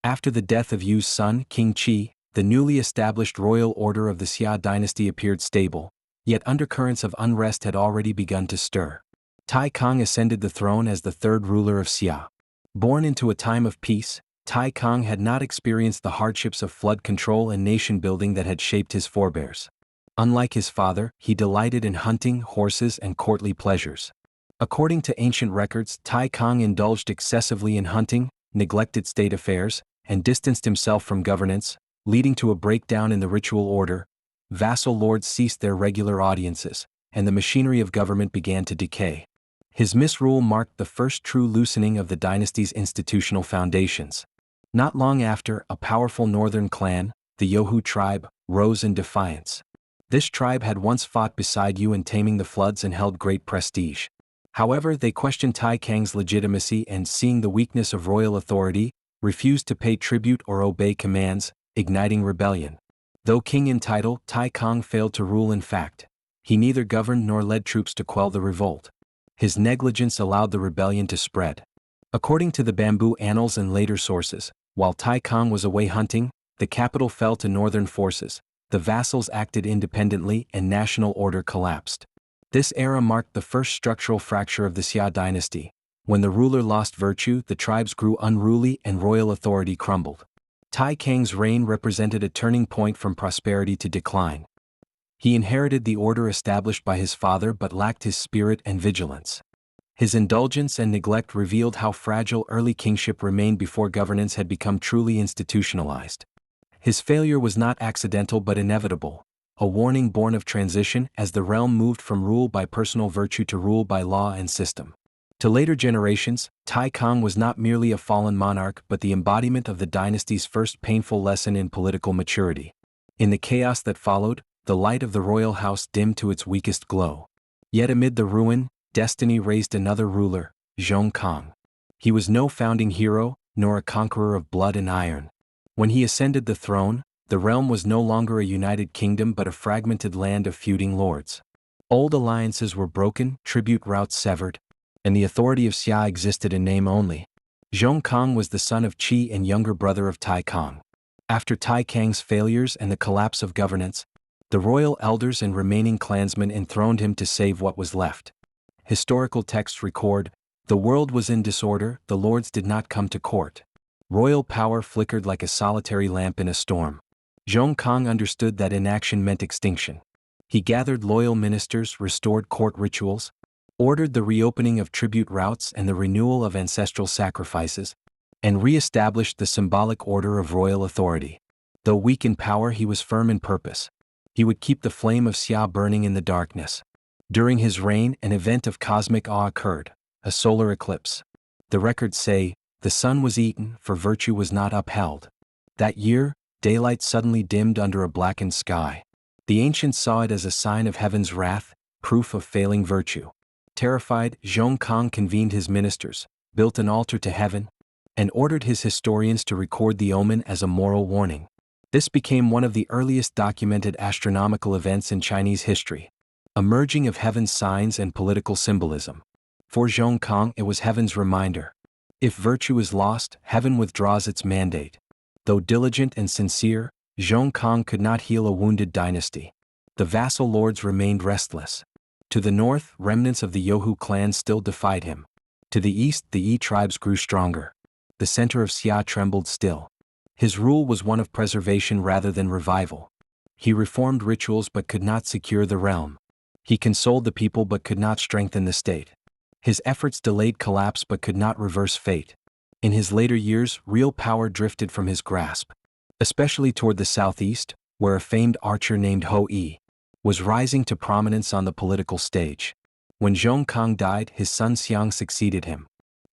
After the death of Yu's son, King Qi, the newly established royal order of the Xia dynasty appeared stable, yet undercurrents of unrest had already begun to stir. Taikang ascended the throne as the third ruler of Xia. Born into a time of peace, Taikang had not experienced the hardships of flood control and nation-building that had shaped his forebears. Unlike his father, he delighted in hunting, horses, and courtly pleasures. According to ancient records, Taikang indulged excessively in hunting, neglected state affairs, and distanced himself from governance, leading to a breakdown in the ritual order. Vassal lords ceased their regular audiences, and the machinery of government began to decay. His misrule marked the first true loosening of the dynasty's institutional foundations. Not long after, a powerful northern clan, the Youhu tribe, rose in defiance. This tribe had once fought beside Yu in taming the floods and held great prestige. However, they questioned Taikang's legitimacy and, seeing the weakness of royal authority, refused to pay tribute or obey commands, igniting rebellion. Though king in title, Taikang failed to rule in fact. He neither governed nor led troops to quell the revolt. His negligence allowed the rebellion to spread. According to the Bamboo Annals and later sources, while Taikang was away hunting, the capital fell to northern forces, the vassals acted independently, and national order collapsed. This era marked the first structural fracture of the Xia dynasty. When the ruler lost virtue, the tribes grew unruly and royal authority crumbled. Taikang's reign represented a turning point from prosperity to decline. He inherited the order established by his father but lacked his spirit and vigilance. His indulgence and neglect revealed how fragile early kingship remained before governance had become truly institutionalized. His failure was not accidental but inevitable, a warning born of transition as the realm moved from rule by personal virtue to rule by law and system. To later generations, Taikang was not merely a fallen monarch but the embodiment of the dynasty's first painful lesson in political maturity. In the chaos that followed, the light of the royal house dimmed to its weakest glow. Yet amid the ruin, destiny raised another ruler, Shaokang. He was no founding hero, nor a conqueror of blood and iron. When he ascended the throne, the realm was no longer a united kingdom but a fragmented land of feuding lords. Old alliances were broken, tribute routes severed, and the authority of Xia existed in name only. Shaokang was the son of Qi and younger brother of Taikang. After Taikang's failures and the collapse of governance, the royal elders and remaining clansmen enthroned him to save what was left. Historical texts record, "The world was in disorder, the lords did not come to court." Royal power flickered like a solitary lamp in a storm. Shaokang understood that inaction meant extinction. He gathered loyal ministers, restored court rituals, ordered the reopening of tribute routes and the renewal of ancestral sacrifices, and re-established the symbolic order of royal authority. Though weak in power, he was firm in purpose. He would keep the flame of Xia burning in the darkness. During his reign, an event of cosmic awe occurred, a solar eclipse. The records say, "The sun was eaten, for virtue was not upheld." That year, daylight suddenly dimmed under a blackened sky. The ancients saw it as a sign of heaven's wrath, proof of failing virtue. Terrified, Shaokang convened his ministers, built an altar to heaven, and ordered his historians to record the omen as a moral warning. This became one of the earliest documented astronomical events in Chinese history, a merging of heaven's signs and political symbolism. For Shaokang, it was heaven's reminder. If virtue is lost, heaven withdraws its mandate. Though diligent and sincere, Shaokang could not heal a wounded dynasty. The vassal lords remained restless. To the north, remnants of the Youhu clan still defied him. To the east, the Yi tribes grew stronger. The center of Xia trembled still. His rule was one of preservation rather than revival. He reformed rituals but could not secure the realm. He consoled the people but could not strengthen the state. His efforts delayed collapse but could not reverse fate. In his later years, real power drifted from his grasp, especially toward the southeast, where a famed archer named Hou Yi was rising to prominence on the political stage. When Shaokang died, his son Xiang succeeded him.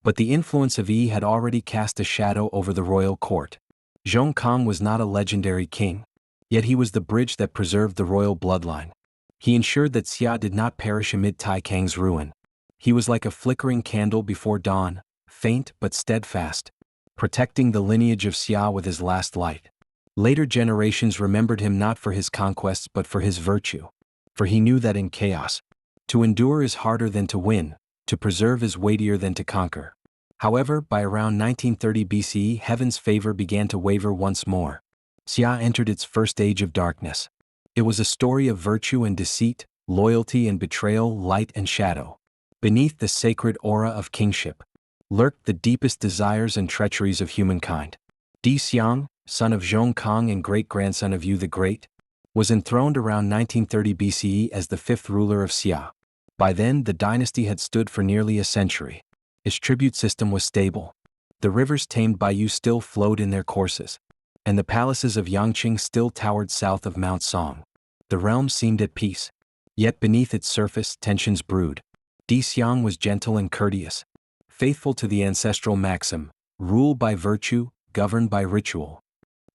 But the influence of Yi had already cast a shadow over the royal court. Shaokang was not a legendary king, yet he was the bridge that preserved the royal bloodline. He ensured that Xia did not perish amid Taikang's ruin. He was like a flickering candle before dawn, faint but steadfast, protecting the lineage of Xia with his last light. Later generations remembered him not for his conquests but for his virtue. For he knew that in chaos, to endure is harder than to win, to preserve is weightier than to conquer. However, by around 1930 BCE, heaven's favor began to waver once more. Xia entered its first age of darkness. It was a story of virtue and deceit, loyalty and betrayal, light and shadow. Beneath the sacred aura of kingship lurked the deepest desires and treacheries of humankind. Deceit, son of Shaokang and great-grandson of Yu the Great, was enthroned around 1930 BCE as the fifth ruler of Xia. By then, the dynasty had stood for nearly a century. Its tribute system was stable. The rivers tamed by Yu still flowed in their courses, and the palaces of Yangqing still towered south of Mount Song. The realm seemed at peace. Yet beneath its surface, tensions brewed. Deceit was gentle and courteous, faithful to the ancestral maxim, rule by virtue, govern by ritual.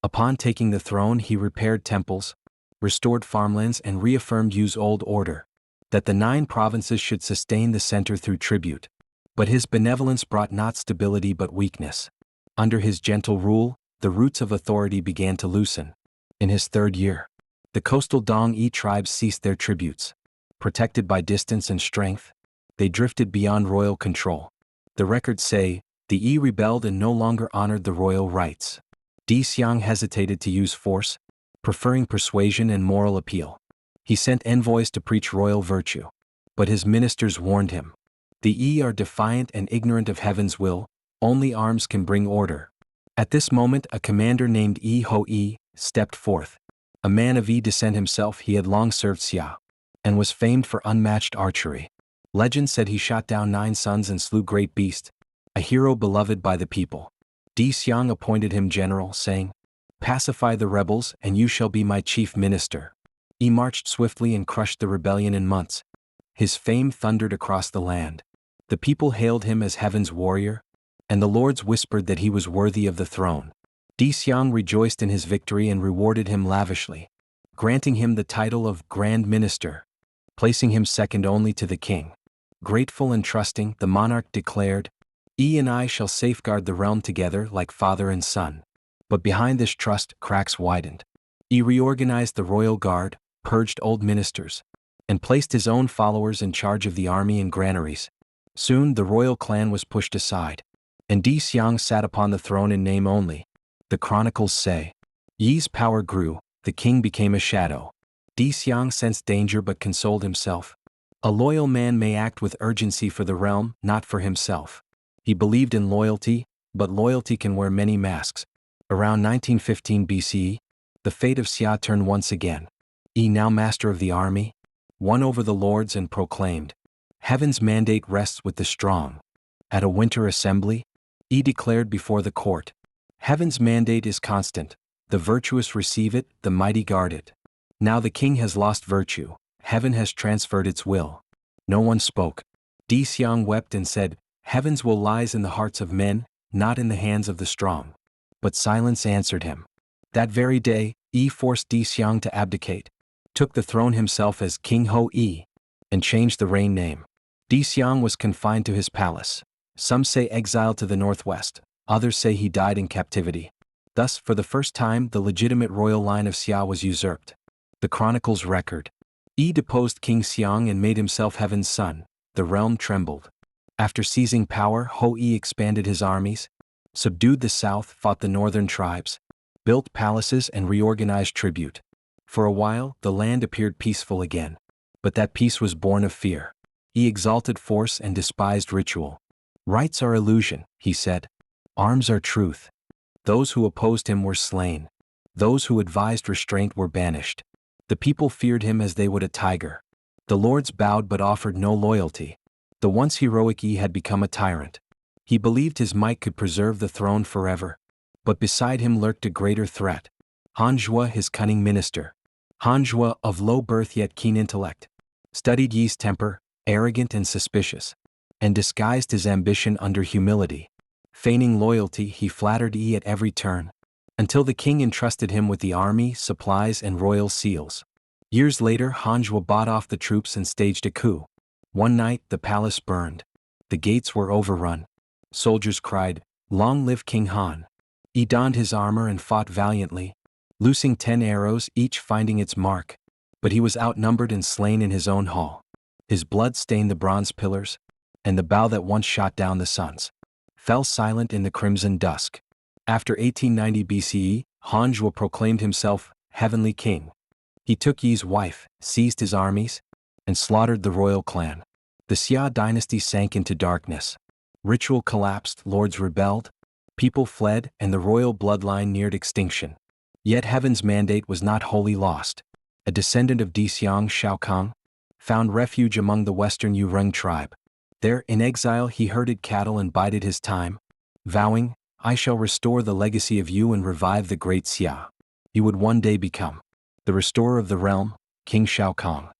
Upon taking the throne, he repaired temples, restored farmlands, and reaffirmed Yu's old order, that the 9 provinces should sustain the center through tribute. But his benevolence brought not stability but weakness. Under his gentle rule, the roots of authority began to loosen. In his 3rd year, the coastal Dong-Yi tribes ceased their tributes. Protected by distance and strength, they drifted beyond royal control. The records say, the Yi rebelled and no longer honored the royal rights. Deceit hesitated to use force, preferring persuasion and moral appeal. He sent envoys to preach royal virtue. But his ministers warned him. The Yi are defiant and ignorant of heaven's will, only arms can bring order. At this moment, a commander named Hou Yi stepped forth. A man of Yi descent himself, he had long served Xia, and was famed for unmatched archery. Legend said he shot down 9 suns and slew great beast, a hero beloved by the people. Deceit appointed him general, saying, "Pacify the rebels, and you shall be my chief minister." He marched swiftly and crushed the rebellion in months. His fame thundered across the land. The people hailed him as heaven's warrior, and the lords whispered that he was worthy of the throne. Deceit rejoiced in his victory and rewarded him lavishly, granting him the title of Grand Minister, placing him second only to the king. Grateful and trusting, the monarch declared, "Yi and I shall safeguard the realm together like father and son." But behind this trust, cracks widened. He reorganized the royal guard, purged old ministers, and placed his own followers in charge of the army and granaries. Soon the royal clan was pushed aside, and Deceit sat upon the throne in name only. The chronicles say, Yi's power grew, the king became a shadow. Deceit sensed danger but consoled himself. A loyal man may act with urgency for the realm, not for himself. He believed in loyalty, but loyalty can wear many masks. Around 1915 BCE, the fate of Xia turned once again. Yi, now master of the army, won over the lords and proclaimed, "Heaven's mandate rests with the strong." At a winter assembly, Yi declared before the court, "Heaven's mandate is constant, the virtuous receive it, the mighty guard it." Now the king has lost virtue, heaven has transferred its will. No one spoke. Deceit wept and said, "Heaven's will lies in the hearts of men, not in the hands of the strong." But silence answered him. That very day, Yi forced Deceit to abdicate, took the throne himself as King Hou Yi, and changed the reign name. Deceit was confined to his palace. Some say exiled to the northwest, others say he died in captivity. Thus, for the first time, the legitimate royal line of Xia was usurped. The chronicles record, Yi deposed King Xiang and made himself heaven's son. The realm trembled. After seizing power, Hou Yi expanded his armies, subdued the south, fought the northern tribes, built palaces and reorganized tribute. For a while, the land appeared peaceful again. But that peace was born of fear. He exalted force and despised ritual. "Rights are illusion," he said. "Arms are truth." Those who opposed him were slain. Those who advised restraint were banished. The people feared him as they would a tiger. The lords bowed but offered no loyalty. The once heroic Yi had become a tyrant. He believed his might could preserve the throne forever. But beside him lurked a greater threat. Hanzhua, his cunning minister. Hanzhua, of low birth yet keen intellect, studied Yi's temper, arrogant and suspicious, and disguised his ambition under humility. Feigning loyalty, he flattered Yi at every turn, until the king entrusted him with the army, supplies and royal seals. Years later, Hanzhua bought off the troops and staged a coup. One night, the palace burned. The gates were overrun. Soldiers cried, "Long live King Han!" He donned his armor and fought valiantly, loosing 10 arrows, each finding its mark. But he was outnumbered and slain in his own hall. His blood stained the bronze pillars, and the bow that once shot down the suns. fell silent in the crimson dusk. After 1890 BCE, Han Zhuo proclaimed himself heavenly king. He took Yi's wife, seized his armies, and slaughtered the royal clan. The Xia dynasty sank into darkness. Ritual collapsed, lords rebelled, people fled, and the royal bloodline neared extinction. Yet heaven's mandate was not wholly lost. A descendant of Dixiang, Shaokang, found refuge among the western Yureng tribe. There, in exile, he herded cattle and bided his time, vowing, "I shall restore the legacy of Yu and revive the great Xia." He would one day become the restorer of the realm, King Shaokang.